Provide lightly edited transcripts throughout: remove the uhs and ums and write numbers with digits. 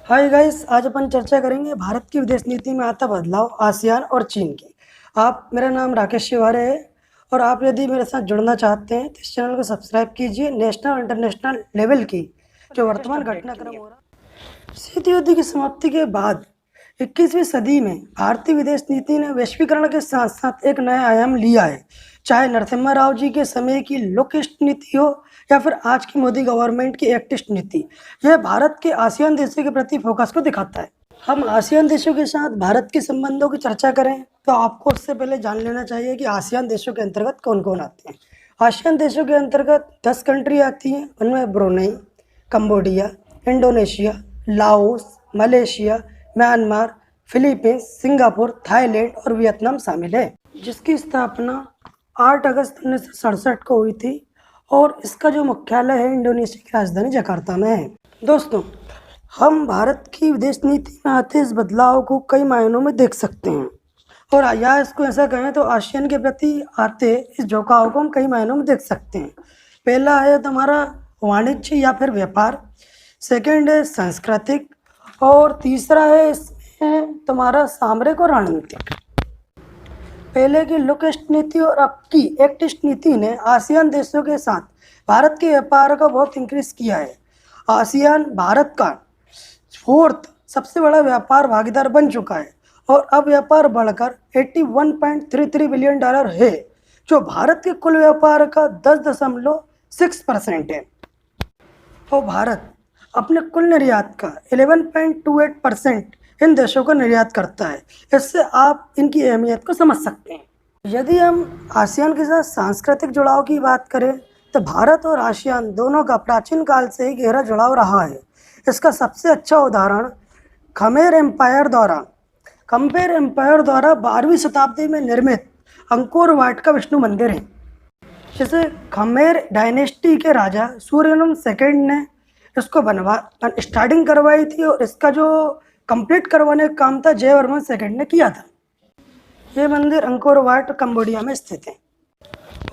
Hi guys, आज अपन चर्चा करेंगे भारत की विदेश नीति में आता बदलाव, आसियान और चीन की। मेरा नाम राकेश शिवारे है और आप यदि मेरे साथ जुड़ना चाहते हैं तो इस चैनल को सब्सक्राइब कीजिए। नेशनल और इंटरनेशनल लेवल की जो वर्तमान घटनाक्रम हो रहा, शीत युद्ध की समाप्ति के बाद 21वीं सदी में भारतीय विदेश नीति ने वैश्वीकरण के साथ साथ एक नया आयाम लिया है। चाहे नरसिम्हा राव जी के समय की लोकिस्ट नीति हो या फिर आज की मोदी गवर्नमेंट की एक्टिस्ट नीति, यह भारत के आसियान देशों के प्रति फोकस को दिखाता है। हम आसियान देशों के साथ भारत के संबंधों की चर्चा करें तो आपको उससे पहले जान लेना चाहिए कि आसियान देशों के अंतर्गत कौन कौन आते हैं। आसियान देशों के अंतर्गत 10 कंट्री आती हैं। उनमें Brunei, Cambodia, Indonesia, Laos, Malaysia, Myanmar, Philippines, Singapore, Thailand और वियतनाम शामिल है, जिसकी स्थापना 8 अगस्त 1967 को हुई थी और इसका जो मुख्यालय है इंडोनेशिया की राजधानी जकार्ता में है। दोस्तों, हम भारत की विदेश नीति में आते इस बदलाव को कई मायनों में देख सकते हैं और या इसको ऐसा कहें तो आसियान के प्रति आते इस झुकाव को हम कई मायनों में देख सकते हैं। पहला है तुम्हारा वाणिज्य या फिर व्यापार, सेकंड है सांस्कृतिक और तीसरा है इसमें तुम्हारा सामरिक और रणनीतिक। पहले की लोकेस्ट नीति और अब की एक्टिस्ट नीति ने आसियान देशों के साथ भारत के व्यापार को बहुत इंक्रीज किया है। आसियान भारत का 4th सबसे बड़ा व्यापार भागीदार बन चुका है और अब व्यापार बढ़कर $81.33 बिलियन है, जो भारत के कुल व्यापार का 10.6% है। और भारत अपने कुल निर्यात का 11.28% इन देशों को निर्यात करता है। इससे आप इनकी अहमियत को समझ सकते हैं। यदि हम आसियान के साथ सांस्कृतिक जुड़ाव की बात करें तो भारत और आसियान दोनों का प्राचीन काल से ही गहरा जुड़ाव रहा है। इसका सबसे अच्छा उदाहरण खमेर एम्पायर द्वारा 12वीं शताब्दी में निर्मित अंकोर वाट का विष्णु मंदिर है, जिसे खमेर डायनेस्टी के राजा सूर्यनम सेकंड ने इसको स्टार्टिंग करवाई थी और इसका जो कंप्लीट करवाने का काम था जयवर्मन सेकंड ने किया था। ये मंदिर अंकोर वाट कंबोडिया में स्थित है।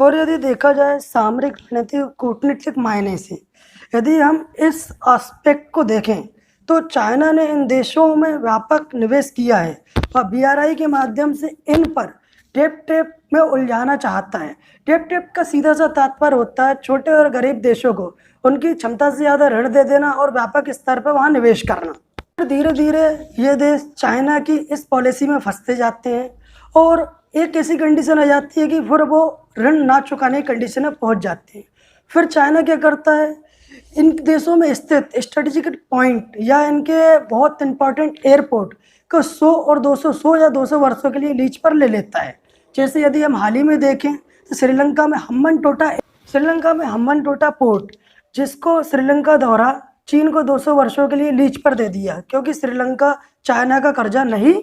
और यदि देखा जाए सामरिक रणनीतिक कूटनीतिक मायने से, यदि हम इस एस्पेक्ट को देखें तो चाइना ने इन देशों में व्यापक निवेश किया है और BRI के माध्यम से इन पर टेप में उलझाना चाहता है। टेप का सीधा सा तात्पर्य होता है छोटे और गरीब देशों को उनकी क्षमता से ज़्यादा ऋण दे देना और व्यापक स्तर पर वहाँ निवेश करना। धीरे धीरे ये देश चाइना की इस पॉलिसी में फंसते जाते हैं और एक ऐसी कंडीशन आ जाती है कि फिर वो ऋण ना चुकाने की कंडीशन में पहुंच जाते हैं। फिर चाइना क्या करता है, इन देशों में स्थित स्ट्रेटेजिक पॉइंट या इनके बहुत इंपॉर्टेंट एयरपोर्ट को 100 या 200 वर्षों के लिए लीज पर ले लेता है। जैसे यदि हम हाल ही में देखें तो श्रीलंका में हम्बन टोटा पोर्ट, जिसको श्रीलंका द्वारा चीन को 200 वर्षों के लिए लीज पर दे दिया क्योंकि श्रीलंका चाइना का कर्जा नहीं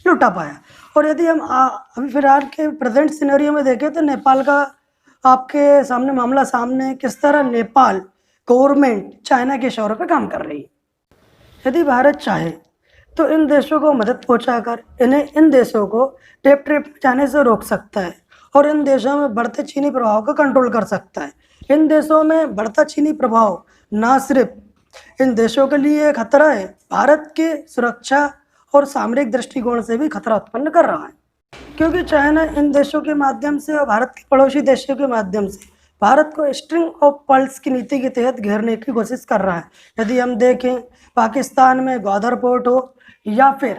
लुटा पाया। और यदि हम अभी फिलहाल के प्रेजेंट सिनेरियो में देखें तो नेपाल का आपके सामने मामला सामने है, किस तरह नेपाल गवर्नमेंट चाइना के इशारों पर काम कर रही है। यदि भारत चाहे तो इन देशों को मदद पहुंचाकर इन देशों को टेप जाने से रोक सकता है और इन देशों में बढ़ते चीनी प्रभाव को कंट्रोल कर सकता है। इन देशों में बढ़ता चीनी प्रभाव ना सिर्फ इन देशों के लिए खतरा है, भारत के सुरक्षा और सामरिक दृष्टिकोण से भी खतरा उत्पन्न कर रहा है, क्योंकि चाइना इन देशों के माध्यम से और भारत के पड़ोसी देशों के माध्यम से भारत को स्ट्रिंग ऑफ पर्ल्स की नीति के तहत घेरने की कोशिश कर रहा है। यदि हम देखें पाकिस्तान में ग्वादर पोर्ट हो या फिर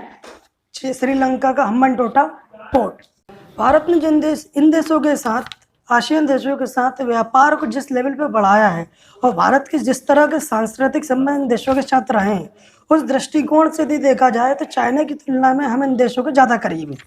श्रीलंका का हम्बन टोटा पोर्ट, भारत ने इन देशों के साथ आसियान देशों के साथ व्यापार को जिस लेवल पे बढ़ाया है और भारत के जिस तरह के सांस्कृतिक संबंध देशों के साथ रहे हैं, उस दृष्टिकोण से यदि देखा जाए तो चाइना की तुलना में हम इन देशों के ज़्यादा करीब हैं।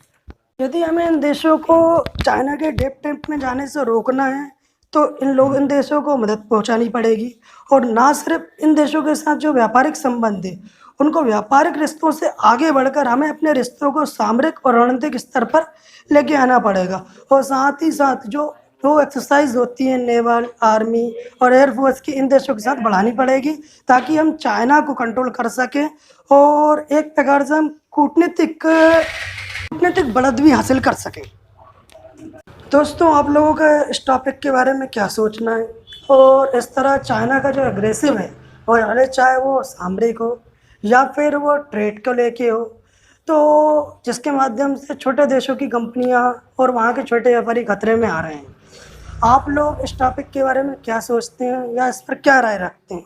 यदि हमें इन देशों को चाइना के टेप में जाने से रोकना है तो इन देशों को मदद पहुंचानी पड़ेगी और ना सिर्फ इन देशों के साथ जो व्यापारिक संबंध है उनको व्यापारिक रिश्तों से आगे बढ़कर हमें अपने रिश्तों को सामरिक और रणनीतिक स्तर पर लेके आना पड़ेगा। और साथ ही साथ जो एक्सरसाइज होती है नेवल, आर्मी और एयरफोर्स की इन देशों के साथ बढ़ानी पड़ेगी ताकि हम चाइना को कंट्रोल कर सकें और एक प्रकार से हम कूटनीतिक बढ़त भी हासिल कर सकें। दोस्तों, आप लोगों का इस टॉपिक के बारे में क्या सोचना है और इस तरह चाइना का जो एग्रेसिव है और चाहे वो सामरिक हो या फिर वो ट्रेड को लेके हो, तो जिसके माध्यम से छोटे देशों की कंपनियां और वहाँ के छोटे व्यापारी खतरे में आ रहे हैं। आप लोग इस टॉपिक के बारे में क्या सोचते हैं या इस पर क्या राय रखते हैं,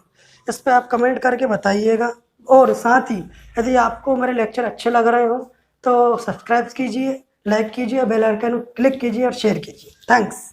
इस पर आप कमेंट करके बताइएगा। और साथ ही यदि आपको मेरे लेक्चर अच्छे लग रहे हो तो सब्सक्राइब कीजिए, लाइक कीजिए, बेल आइकन क्लिक कीजिए और शेयर कीजिए। थैंक्स।